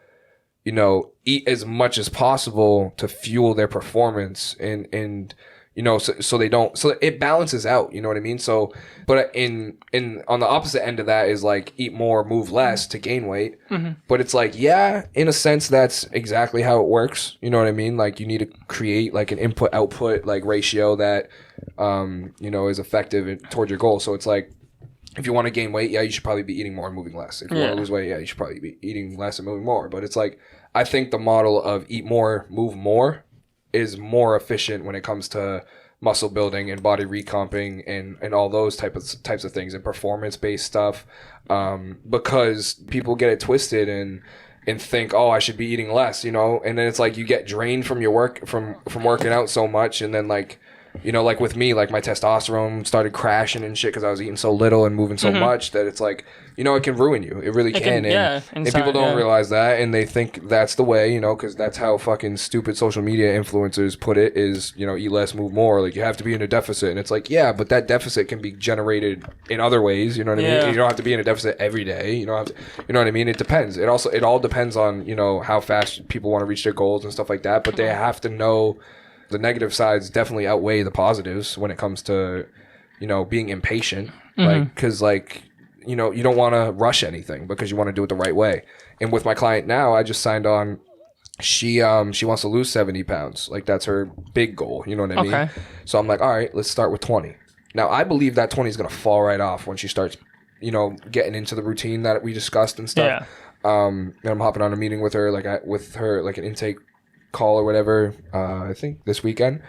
you know, eat as much as possible to fuel their performance and you know, so they don't, so it balances out, you know what I mean? So, but in on the opposite end of that is like eat more, move less to gain weight. But it's like, yeah, in a sense, that's exactly how it works. You know what I mean? Like you need to create like an input output like ratio that, you know, is effective toward your goal. So it's like, if you want to gain weight, yeah, you should probably be eating more and moving less. If you want to lose weight, yeah, you should probably be eating less and moving more. But it's like, I think the model of eat more, move more is more efficient when it comes to muscle building and body recomping and all those types of things and performance based stuff, because people get it twisted and think, oh, I should be eating less, you know, and then it's like you get drained from your work from working out so much, and then like, you know, like with me, like my testosterone started crashing and shit because I was eating so little and moving so much that it's like, you know, it can ruin you. It really can. And people don't realize that, and they think that's the way, you know, because that's how fucking stupid social media influencers put it is, you know, eat less, move more. Like you have to be in a deficit, and it's like, yeah, but that deficit can be generated in other ways. You know what I mean? You don't have to be in a deficit every day. You don't have to, you know what I mean? It depends. It all depends on, you know, how fast people want to reach their goals and stuff like that. But they have to know the negative sides definitely outweigh the positives when it comes to, you know, being impatient. Like, because like, you know, you don't want to rush anything because you want to do it the right way. And with my client now, I just signed on. She wants to lose 70 pounds. Like that's her big goal. You know what I mean? So I'm like, all right, let's start with 20. Now I believe that 20 is going to fall right off when she starts, you know, getting into the routine that we discussed and stuff. And I'm hopping on a meeting with her, with her, like an intake call or whatever, I think this weekend.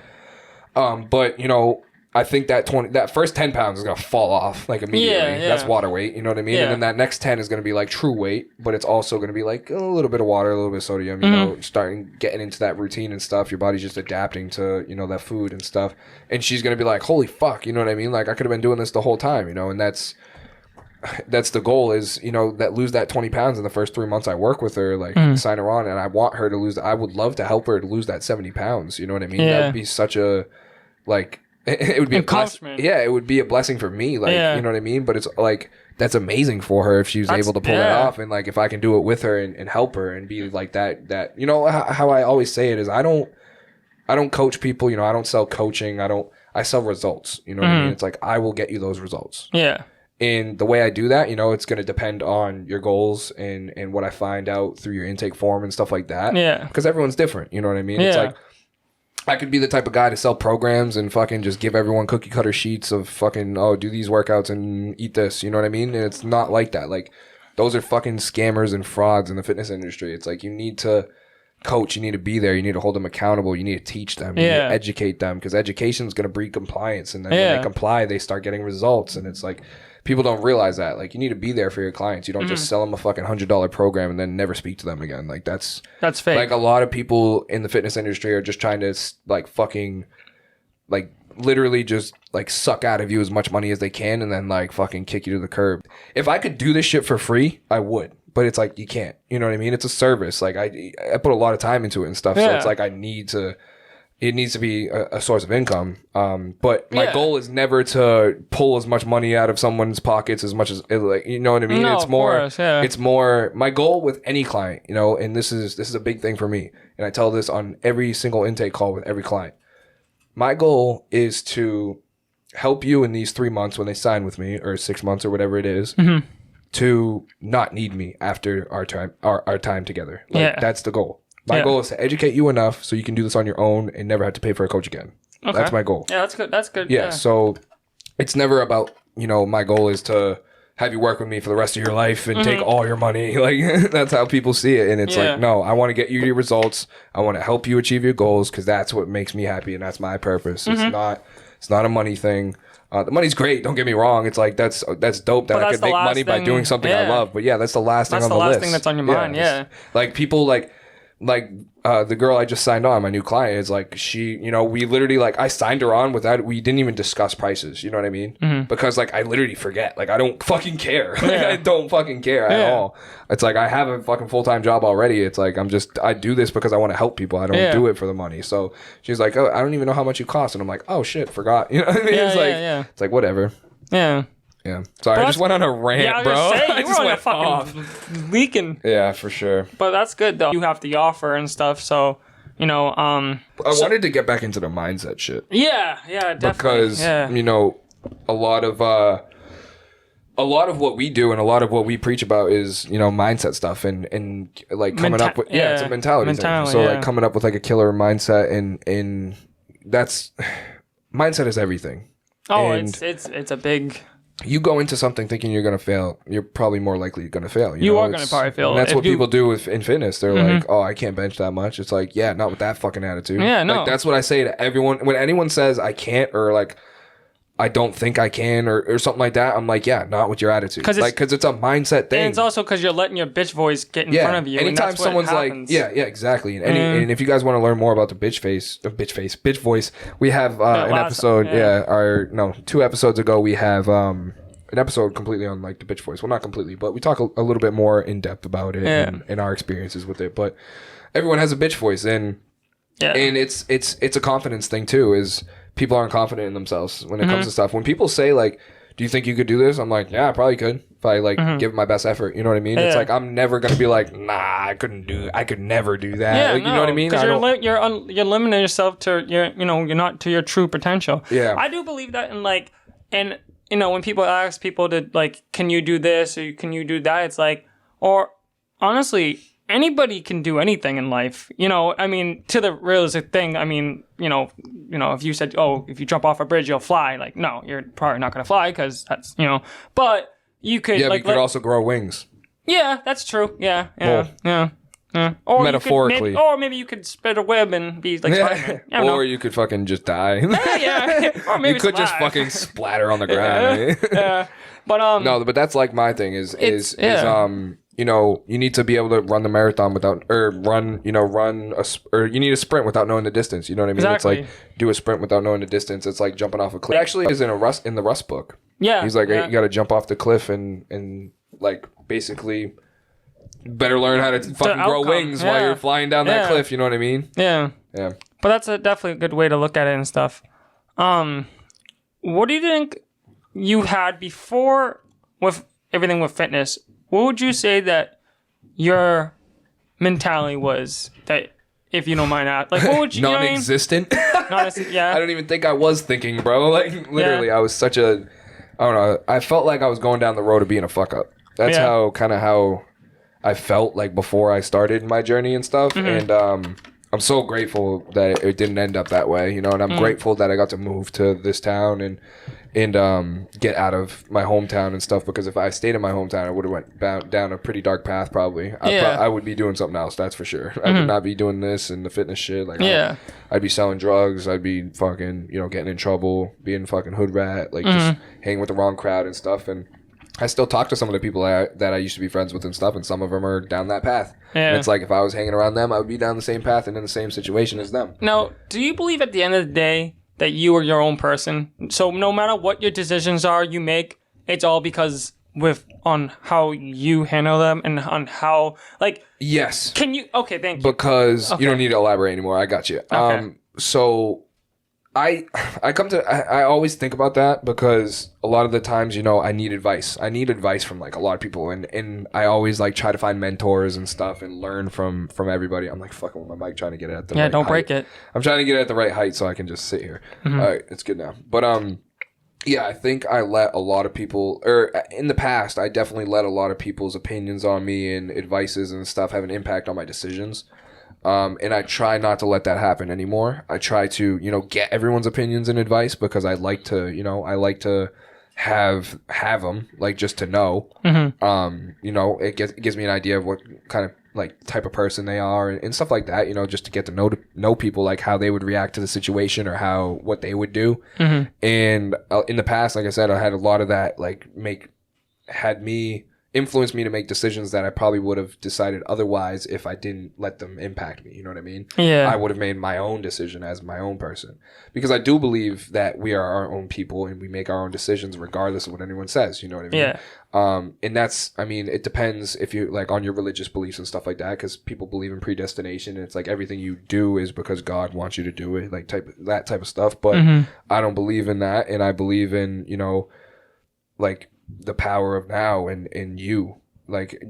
But you know, I think that first 10 pounds is gonna fall off like immediately. That's water weight, you know what I mean? And then that next 10 is gonna be like true weight, but it's also gonna be like a little bit of water, a little bit of sodium, you know, getting into that routine and stuff. Your body's just adapting to, you know, that food and stuff. And she's gonna be like, holy fuck, you know what I mean? Like I could have been doing this the whole time, you know, and that's the goal is, you know, lose that 20 pounds in the first 3 months I work with her, like sign her on, and I want her to lose. I would love to help her to lose that 70 pounds. You know what I mean? That would be such a, like, it would be it would be a blessing for me. Like, you know what I mean? But it's like, that's amazing for her if she's able to pull that off. And like, if I can do it with her and help her and be like that, you know, how I always say it is I don't coach people, you know, I don't sell coaching. I sell results. You know what I mean? It's like, I will get you those results. Yeah. And the way I do that, you know, it's going to depend on your goals and what I find out through your intake form and stuff like that. Yeah. Because everyone's different. You know what I mean? It's like, I could be the type of guy to sell programs and fucking just give everyone cookie cutter sheets of fucking, oh, do these workouts and eat this. You know what I mean? And it's not like that. Like, those are fucking scammers and frauds in the fitness industry. It's like, you need to coach, you need to be there, you need to hold them accountable, you need to teach them, you need to educate them, because education is going to breed compliance. And then when they comply, they start getting results. And it's like, people don't realize that. Like, you need to be there for your clients. You don't just sell them a fucking $100 program and then never speak to them again. Like, that's fake. Like, a lot of people in the fitness industry are just trying to, like, fucking, like, literally just, like, suck out of you as much money as they can and then, like, fucking kick you to the curb. If I could do this shit for free, I would. But it's like, you can't. You know what I mean? It's a service. Like, I put a lot of time into it and stuff. So it's like, I need to it needs to be a source of income. But my goal is never to pull as much money out of someone's pockets as much as, like, you know what I mean? No, it's more my goal with any client, you know, and this is a big thing for me. And I tell this on every single intake call with every client. My goal is to help you in these 3 months when they sign with me, or 6 months or whatever it is, to not need me after our time together. Like, that's the goal. My goal is to educate you enough so you can do this on your own and never have to pay for a coach again. Okay. That's my goal. Yeah, that's good. That's good. Yeah, so it's never about, you know, my goal is to have you work with me for the rest of your life and take all your money. Like, that's how people see it. And it's like, no, I want to get you your results. I want to help you achieve your goals because that's what makes me happy and that's my purpose. It's not a money thing. The money's great. Don't get me wrong. It's like that's dope that I could make money by doing something I love. But yeah, that's the last thing on the list. That's the last thing that's on your mind. Yeah. Like people like the girl I just signed on, my new client, is like, she, you know, we literally, like, I signed her on without, we didn't even discuss prices. You know what I mean? Because, like, I literally forget. Like, I don't fucking care. Like, I don't fucking care at all. It's like, I have a fucking full-time job already. It's like, I do this because I want to help people. I don't do it for the money. So she's like, oh, I don't even know how much you cost. And I'm like, oh shit, forgot. You know what I mean? It's like, whatever. Yeah. Yeah. Sorry, I just went on a rant, bro. I just went fucking leaking. Yeah, for sure. But that's good, though. You have the offer and stuff, so, you know, I wanted to get back into the mindset shit. Yeah, definitely. Because, you know, a lot of what we do and a lot of what we preach about is, you know, mindset stuff and like coming up with, it's a mentality thing. So, like, coming up with, like, a killer mindset and that's, mindset is everything. Oh, and it's a big... You go into something thinking you're going to fail, you're probably more likely going to fail. You are going to probably fail. And that's what people do in fitness. They're like, oh, I can't bench that much. It's like, yeah, not with that fucking attitude. Yeah, no. Like, that's what I say to everyone. When anyone says I can't, or like, I don't think I can, or something like that, I'm like, yeah, not with your attitude. Because it's a mindset thing. And it's also because you're letting your bitch voice get in front of you. Anytime someone's like, exactly. And if you guys want to learn more about the bitch voice, we have an episode. 2 episodes ago, we have an episode completely on like the bitch voice. Well, not completely, but we talk a little bit more in depth about it and our experiences with it. But everyone has a bitch voice, and it's a confidence thing too. Is people aren't confident in themselves when it comes to stuff. When people say like, do you think you could do this? I'm like, yeah, I probably could if I like give it my best effort. You know what I mean? It's like, I'm never going to be like, nah, I could never do that. Yeah, like, you know what I mean? Because you're limiting yourself to you're not to your true potential. Yeah. I do believe that and you know, when people ask people to like, can you do this or can you do that? It's like, or honestly, anybody can do anything in life. You know, I mean, to the realistic thing, I mean, you know, if you said, oh, if you jump off a bridge, you'll fly. Like, no, you're probably not going to fly because that's, you know, but you could. Yeah, but you could also grow wings. Yeah, that's true. Yeah. Or metaphorically. Maybe you could spread a web and be like Spider-Man. Or you could fucking just die. Or maybe you could just fucking splatter on the ground. But but that's like my thing is you know, you need to be able to run the marathon without, or you need a sprint without knowing the distance. You know what I mean? Exactly. It's like, do a sprint without knowing the distance. It's like jumping off a cliff. It actually is in the Rust book. Yeah. He's like, you got to jump off the cliff and like basically better learn how to fucking grow wings while you're flying down that cliff. You know what I mean? Yeah. Yeah. But that's definitely a good way to look at it and stuff. What do you think you had before with everything with fitness? What would you say that your mentality was, that, if you don't mind asking? Like, what would you... Non-existent? Yeah. I don't even think I was thinking, bro. Like, literally, I was such a... I don't know. I felt like I was going down the road of being a fuck-up. That's how I felt, like, before I started my journey and stuff. And I'm so grateful that it didn't end up that way, you know? And I'm grateful that I got to move to this town and get out of my hometown and stuff, because if I stayed in my hometown, I would have went down a pretty dark path probably. I would be doing something else, that's for sure. I would not be doing this and the fitness shit. Like, I'd be selling drugs. I'd be fucking, you know, getting in trouble, being fucking hood rat, like just hanging with the wrong crowd and stuff. And I still talk to some of the people that I used to be friends with and stuff, and some of them are down that path. And it's like, if I was hanging around them, I would be down the same path and in the same situation as them. Now, do you believe at the end of the day that you are your own person? So no matter what your decisions are you make, it's all because on how you handle them and on how, like... Yes. Can you... Okay, thank you. Because you don't need to elaborate anymore. I got you. Okay. So I always think about that because a lot of the times, you know, I need advice. I need advice from like a lot of people, and I always like try to find mentors and stuff and learn from everybody. I'm like fucking with my mic trying to get it at the right don't height. break it. I'm trying to get it at the right height so I can just sit here. All right, it's good now. But yeah, I think I let a lot of people, or in the past, I definitely let a lot of people's opinions on me and advices and stuff have an impact on my decisions. And I try not to let that happen anymore. I try to, you know, get everyone's opinions and advice because I like to, you know, I like to have them, like, just to know. You know, it gives me an idea of what kind of like type of person they are and stuff like that, you know, just to get to know people, like how they would react to the situation or what they would do. And in the past, like I said, I had a lot of that like influenced me to make decisions that I probably would have decided otherwise if I didn't let them impact me. You know what I mean? Yeah. I would have made my own decision as my own person, because I do believe that we are our own people and we make our own decisions regardless of what anyone says. You know what I mean? Yeah. And that's, I mean, it depends if you like on your religious beliefs and stuff like that, because people believe in predestination and it's like everything you do is because God wants you to do it, like that type of stuff. But I don't believe in that, and I believe in, you know, like the power of now and you, like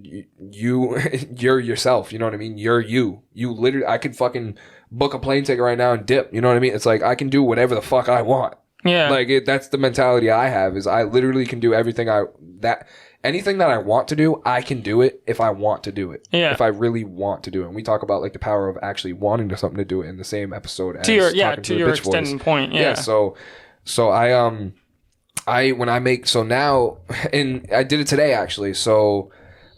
you're yourself, you know what I mean? You're you literally, I could fucking book a plane ticket right now and dip, you know what I mean? It's like I can do whatever the fuck I want. Yeah, like that's the mentality I have, is I literally can do anything that I want to do. I can do it if I want to do it. Yeah, if I really want to do it. And we talk about like the power of actually wanting to something to do it in the same episode as to your voice. extending point. Yeah, so I when I make, so now, and I did it today actually. So,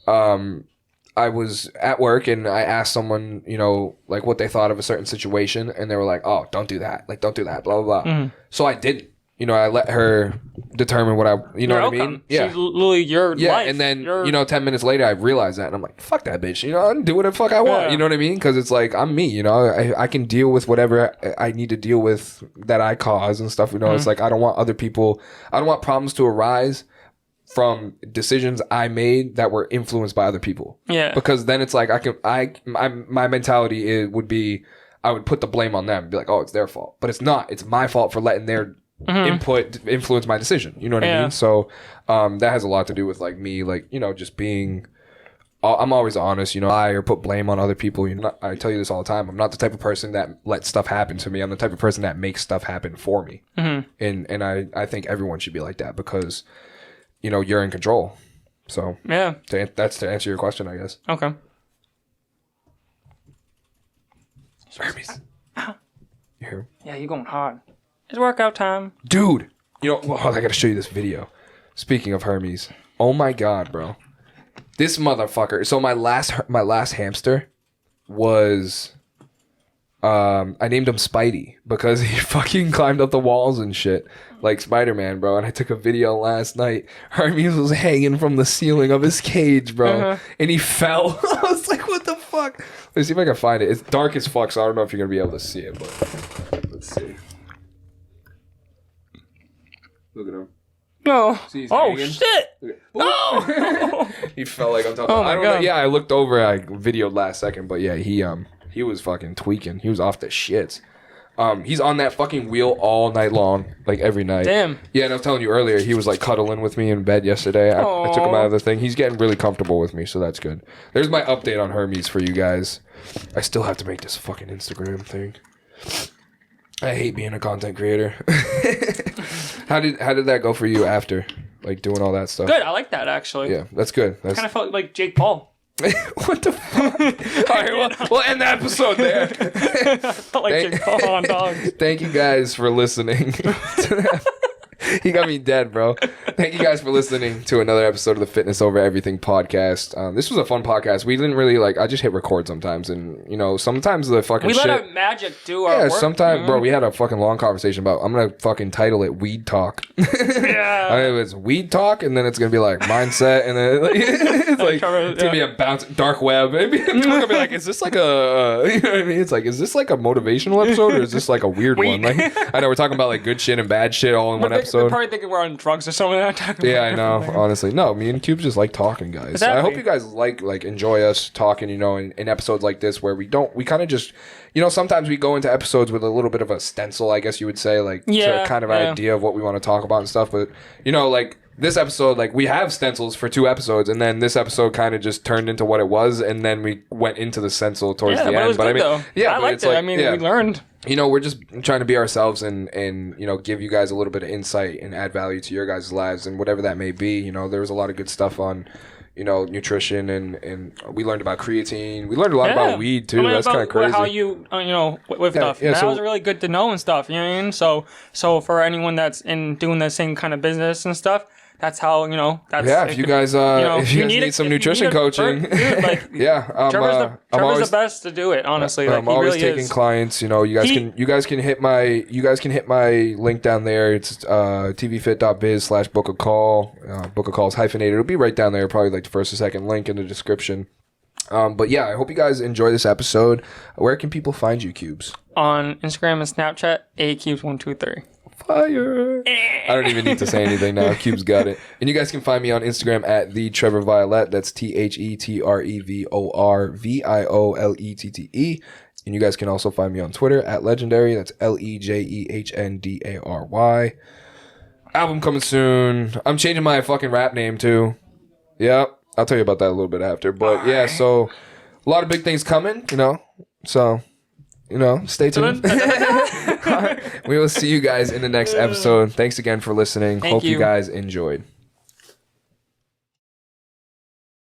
I was at work and I asked someone, you know, like what they thought of a certain situation, and they were like, "Oh, don't do that. Like, don't do that." Blah blah blah. So I didn't. You know, I let her determine what you know what I mean? Yeah. She's literally your life. And then, you know, 10 minutes later, I realized that. And I'm like, fuck that bitch. You know, I can do whatever the fuck I want. You know what I mean? Because it's like, I'm me, you know. I can deal with whatever I need to deal with that I cause and stuff. You know, it's like, I don't want problems to arise from decisions I made that were influenced by other people. Yeah. Because then it's like, my mentality would be, I would put the blame on them and be like, oh, it's their fault. But it's not. It's my fault for letting their input influence my decision. You know what I mean? So that has a lot to do with like me, like, you know, just being, I'm always honest, you know, or put blame on other people. You know, I tell you this all the time. I'm not the type of person that lets stuff happen to me. I'm the type of person that makes stuff happen for me. And I think everyone should be like that, because, you know, you're in control. So yeah, that's to answer your question, I guess. Okay. Hermes. You hear him? Yeah, you're going hard. It's workout time. Dude, you know, I gotta show you this video. Speaking of Hermes, oh my god, bro, this motherfucker. So my last hamster was, I named him Spidey because he fucking climbed up the walls and shit like Spider-Man, bro. And I took a video last night. Hermes was hanging from the ceiling of his cage, bro, and he fell. I was like, what the fuck? Let me see if I can find it. It's dark as fuck, so I don't know if you're gonna be able to see it, but let's see. Look at him. No. See, shit. No. He felt like I'm talking. Oh my God. Yeah, I looked over. I videoed last second, but yeah, he was fucking tweaking. He was off the shits. He's on that fucking wheel all night long, like every night. Damn. Yeah, and I was telling you earlier, he was like cuddling with me in bed yesterday. I took him out of the thing. He's getting really comfortable with me, so that's good. There's my update on Hermes for you guys. I still have to make this fucking Instagram thing. I hate being a content creator. How did that go for you after, like, doing all that stuff? Good. I like that, actually. Yeah, that's good. I kind of felt like Jake Paul. What the fuck? All right, we'll end the episode there. I felt like Jake Paul on Dogs. Thank you guys for listening. He got me dead, bro. Thank you guys for listening to another episode of the Fitness Over Everything podcast. This was a fun podcast. We didn't really I just hit record sometimes, and you know, sometimes the fucking we let our magic do our work. Sometimes, bro, we had a fucking long conversation about, I'm gonna fucking title it Weed Talk. Yeah. It's Weed Talk, and then it's gonna be like mindset, and then it's like it's gonna be a bounce dark web. People gonna be like, is this like a you know what I mean? It's like, is this like a motivational episode, or is this like a weird one? Like, I know we're talking about like good shit and bad shit all in one episode. They're probably thinking we're on drugs or something. Yeah, I know. Honestly, no. Me and Cubes just like talking, guys. Exactly. I hope you guys like enjoy us talking. You know, in episodes like this where we kind of just, you know, sometimes we go into episodes with a little bit of a stencil, I guess you would say, like kind of idea of what we want to talk about and stuff. But you know, like. This episode, like, we have stencils for 2 episodes, and then this episode kind of just turned into what it was, and then we went into the stencil towards the end. It was good, though. I liked it. Like, we learned. You know, we're just trying to be ourselves and you know, give you guys a little bit of insight and add value to your guys' lives, and whatever that may be. You know, there was a lot of good stuff on, you know, nutrition, and we learned about creatine. We learned a lot about weed, too. That's kind of crazy. How you know, with stuff. That was really good to know and stuff, you know what I mean? So for anyone that's doing the same kind of business and stuff, that's how, you know, that's... Yeah, if you guys need some nutrition coaching. Dude, like, Trevor's the best to do it, honestly. I'm always taking clients, you know, you guys can hit my link down there. It's tvfit.biz/book a call. Book a call is hyphenated. It'll be right down there, probably like the first or second link in the description. But yeah, I hope you guys enjoy this episode. Where can people find you, Cubes? On Instagram and Snapchat, acubes123. Fire. I don't even need to say anything now. Cube's got it. And you guys can find me on Instagram at the Trevor Violet. That's TheTrevorVioletTE. And you guys can also find me on Twitter at Legendary. That's LEJEHNDARY. Album coming soon. I'm changing my fucking rap name too. Yep. I'll tell you about that a little bit after. But yeah, so a lot of big things coming, you know. So, you know, stay tuned. We will see you guys in the next episode. Thanks again for listening. Hope you guys enjoyed.